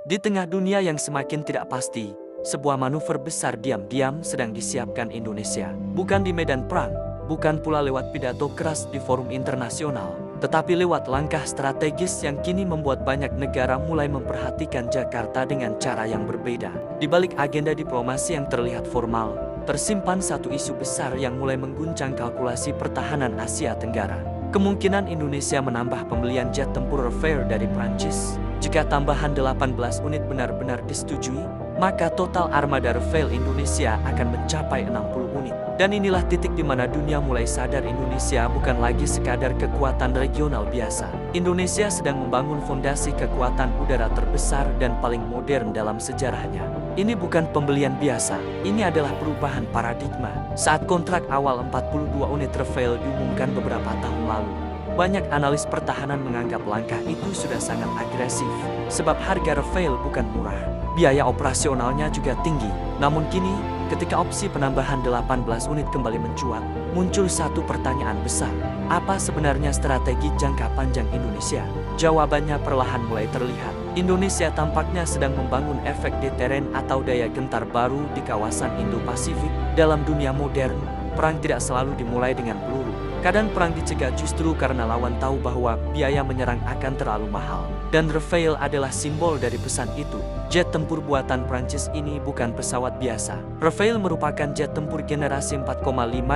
Di tengah dunia yang semakin tidak pasti, sebuah manuver besar diam-diam sedang disiapkan Indonesia. Bukan di medan perang, bukan pula lewat pidato keras di forum internasional, tetapi lewat langkah strategis yang kini membuat banyak negara mulai memperhatikan Jakarta dengan cara yang berbeda. Di balik agenda diplomasi yang terlihat formal, tersimpan satu isu besar yang mulai mengguncang kalkulasi pertahanan Asia Tenggara. Kemungkinan Indonesia menambah pembelian jet tempur Rafale dari Prancis. Jika tambahan 18 unit benar-benar disetujui, maka total armada Rafale Indonesia akan mencapai 60 unit. Dan inilah titik di mana dunia mulai sadar Indonesia bukan lagi sekadar kekuatan regional biasa. Indonesia sedang membangun fondasi kekuatan udara terbesar dan paling modern dalam sejarahnya. Ini bukan pembelian biasa, ini adalah perubahan paradigma. Saat kontrak awal 42 unit Rafale diumumkan beberapa tahun lalu, banyak analis pertahanan menganggap langkah itu sudah sangat agresif, sebab harga Rafale bukan murah. Biaya operasionalnya juga tinggi. Namun kini, ketika opsi penambahan 18 unit kembali mencuat, muncul satu pertanyaan besar. Apa sebenarnya strategi jangka panjang Indonesia? Jawabannya perlahan mulai terlihat. Indonesia tampaknya sedang membangun efek deteren atau daya gentar baru di kawasan Indo-Pasifik. Dalam dunia modern, perang tidak selalu dimulai dengan peluru. Kadang perang dicegah justru karena lawan tahu bahwa biaya menyerang akan terlalu mahal. Dan Rafale adalah simbol dari pesan itu. Jet tempur buatan Prancis ini bukan pesawat biasa. Rafale merupakan jet tempur generasi 4,5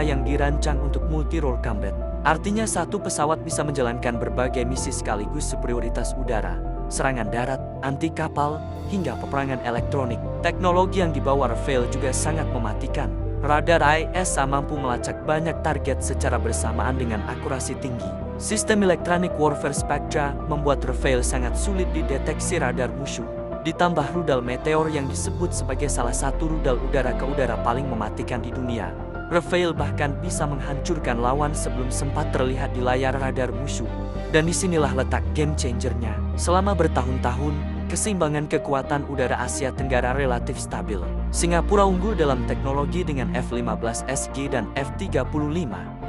yang dirancang untuk multi-role combat. Artinya satu pesawat bisa menjalankan berbagai misi sekaligus: superioritas udara, serangan darat, anti kapal, hingga peperangan elektronik. Teknologi yang dibawa Rafale juga sangat mematikan. Radar ISA mampu melacak banyak target secara bersamaan dengan akurasi tinggi. Sistem Electronic Warfare Spectra membuat Rafale sangat sulit dideteksi radar musuh. Ditambah rudal Meteor yang disebut sebagai salah satu rudal udara ke udara paling mematikan di dunia. Rafale bahkan bisa menghancurkan lawan sebelum sempat terlihat di layar radar musuh. Dan disinilah letak game changernya. Selama bertahun-tahun, keseimbangan kekuatan udara Asia Tenggara relatif stabil. Singapura unggul dalam teknologi dengan F-15SG dan F-35.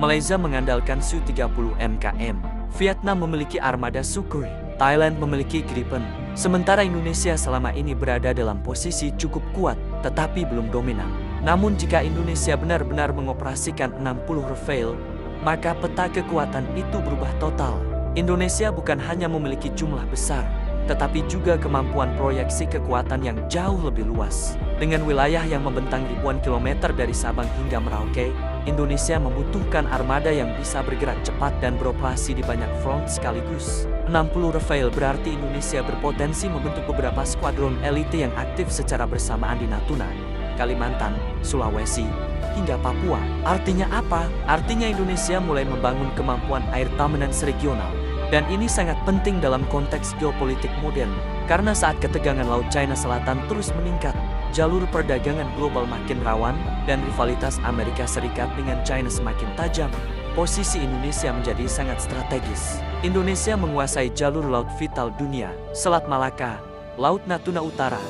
Malaysia mengandalkan Su-30 MKM. Vietnam memiliki armada Sukhoi. Thailand memiliki Gripen. Sementara Indonesia selama ini berada dalam posisi cukup kuat, tetapi belum dominan. Namun jika Indonesia benar-benar mengoperasikan 60 Rafale, maka peta kekuatan itu berubah total. Indonesia bukan hanya memiliki jumlah besar, tetapi juga kemampuan proyeksi kekuatan yang jauh lebih luas. Dengan wilayah yang membentang ribuan kilometer dari Sabang hingga Merauke, Indonesia membutuhkan armada yang bisa bergerak cepat dan beroperasi di banyak front sekaligus. 60 Rafale berarti Indonesia berpotensi membentuk beberapa skuadron elite yang aktif secara bersamaan di Natuna, Kalimantan, Sulawesi, hingga Papua. Artinya apa? Artinya Indonesia mulai membangun kemampuan air dominance regional. Dan ini sangat penting dalam konteks geopolitik modern, karena saat ketegangan Laut China Selatan terus meningkat, jalur perdagangan global makin rawan, dan rivalitas Amerika Serikat dengan China semakin tajam, posisi Indonesia menjadi sangat strategis. Indonesia menguasai jalur laut vital dunia, Selat Malaka, Laut Natuna Utara,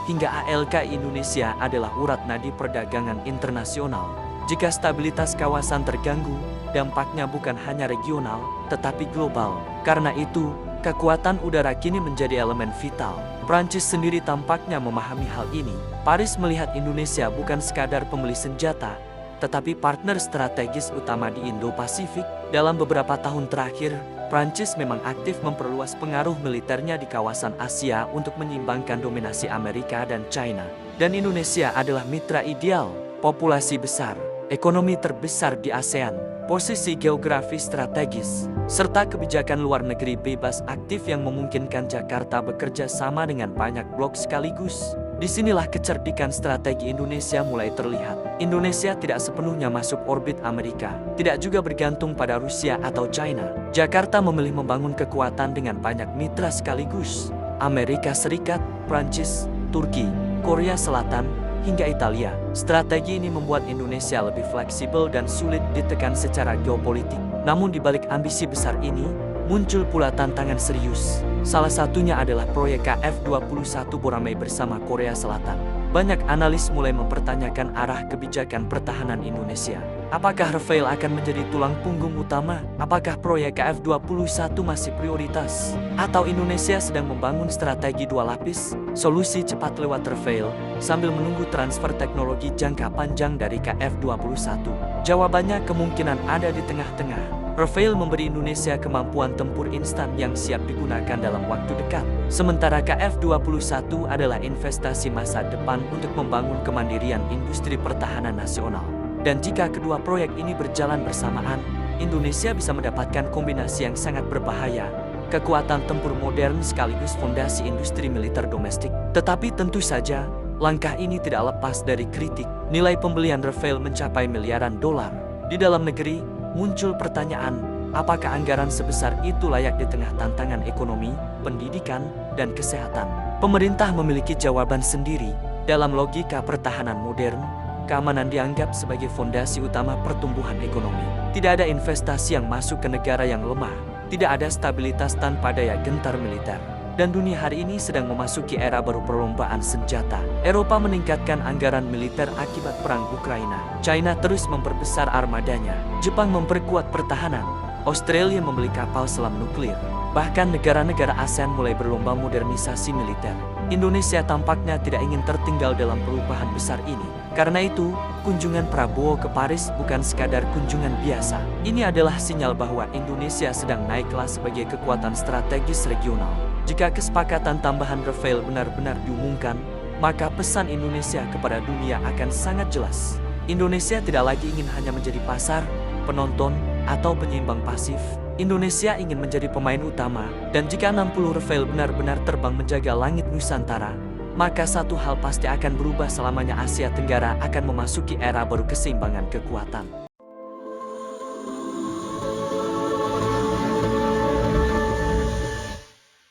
hingga ALK Indonesia adalah urat nadi perdagangan internasional. Jika stabilitas kawasan terganggu, dampaknya bukan hanya regional, tetapi global. Karena itu, kekuatan udara kini menjadi elemen vital. Prancis sendiri tampaknya memahami hal ini. Paris melihat Indonesia bukan sekadar pembeli senjata, tetapi partner strategis utama di Indo-Pasifik. Dalam beberapa tahun terakhir, Prancis memang aktif memperluas pengaruh militernya di kawasan Asia untuk menyeimbangkan dominasi Amerika dan China. Dan Indonesia adalah mitra ideal, populasi besar, ekonomi terbesar di ASEAN, posisi geografis strategis, serta kebijakan luar negeri bebas aktif yang memungkinkan Jakarta bekerja sama dengan banyak blok sekaligus. Disinilah kecerdikan strategi Indonesia mulai terlihat. Indonesia tidak sepenuhnya masuk orbit Amerika, tidak juga bergantung pada Rusia atau China. Jakarta memilih membangun kekuatan dengan banyak mitra sekaligus: Amerika Serikat, Prancis, Turki, Korea Selatan, hingga Italia. Strategi ini membuat Indonesia lebih fleksibel dan sulit ditekan secara geopolitik. Namun di balik ambisi besar ini, muncul pula tantangan serius. Salah satunya adalah proyek KF-21 Boramae bersama Korea Selatan. Banyak analis mulai mempertanyakan arah kebijakan pertahanan Indonesia. Apakah Rafael akan menjadi tulang punggung utama? Apakah proyek KF-21 masih prioritas? Atau Indonesia sedang membangun strategi dua lapis? Solusi cepat lewat Rafael sambil menunggu transfer teknologi jangka panjang dari KF-21. Jawabannya kemungkinan ada di tengah-tengah. Rafael memberi Indonesia kemampuan tempur instan yang siap digunakan dalam waktu dekat. Sementara KF-21 adalah investasi masa depan untuk membangun kemandirian industri pertahanan nasional. Dan jika kedua proyek ini berjalan bersamaan, Indonesia bisa mendapatkan kombinasi yang sangat berbahaya. Kekuatan tempur modern sekaligus fondasi industri militer domestik. Tetapi tentu saja, langkah ini tidak lepas dari kritik. Nilai pembelian Rafael mencapai miliaran dolar. Di dalam negeri, muncul pertanyaan, apakah anggaran sebesar itu layak di tengah tantangan ekonomi, pendidikan, dan kesehatan? Pemerintah memiliki jawaban sendiri. Dalam logika pertahanan modern, keamanan dianggap sebagai fondasi utama pertumbuhan ekonomi. Tidak ada investasi yang masuk ke negara yang lemah. Tidak ada stabilitas tanpa daya gentar militer. Dan dunia hari ini sedang memasuki era baru perlombaan senjata. Eropa meningkatkan anggaran militer akibat perang Ukraina. China terus memperbesar armadanya. Jepang memperkuat pertahanan. Australia membeli kapal selam nuklir. Bahkan negara-negara ASEAN mulai berlomba modernisasi militer. Indonesia tampaknya tidak ingin tertinggal dalam perubahan besar ini. Karena itu, kunjungan Prabowo ke Paris bukan sekadar kunjungan biasa. Ini adalah sinyal bahwa Indonesia sedang naik kelas sebagai kekuatan strategis regional. Jika kesepakatan tambahan Rafael benar-benar diumumkan, maka pesan Indonesia kepada dunia akan sangat jelas. Indonesia tidak lagi ingin hanya menjadi pasar, penonton, atau penyeimbang pasif. Indonesia ingin menjadi pemain utama, dan jika 60 Rafael benar-benar terbang menjaga langit Nusantara, maka satu hal pasti akan berubah selamanya. Asia Tenggara akan memasuki era baru keseimbangan kekuatan.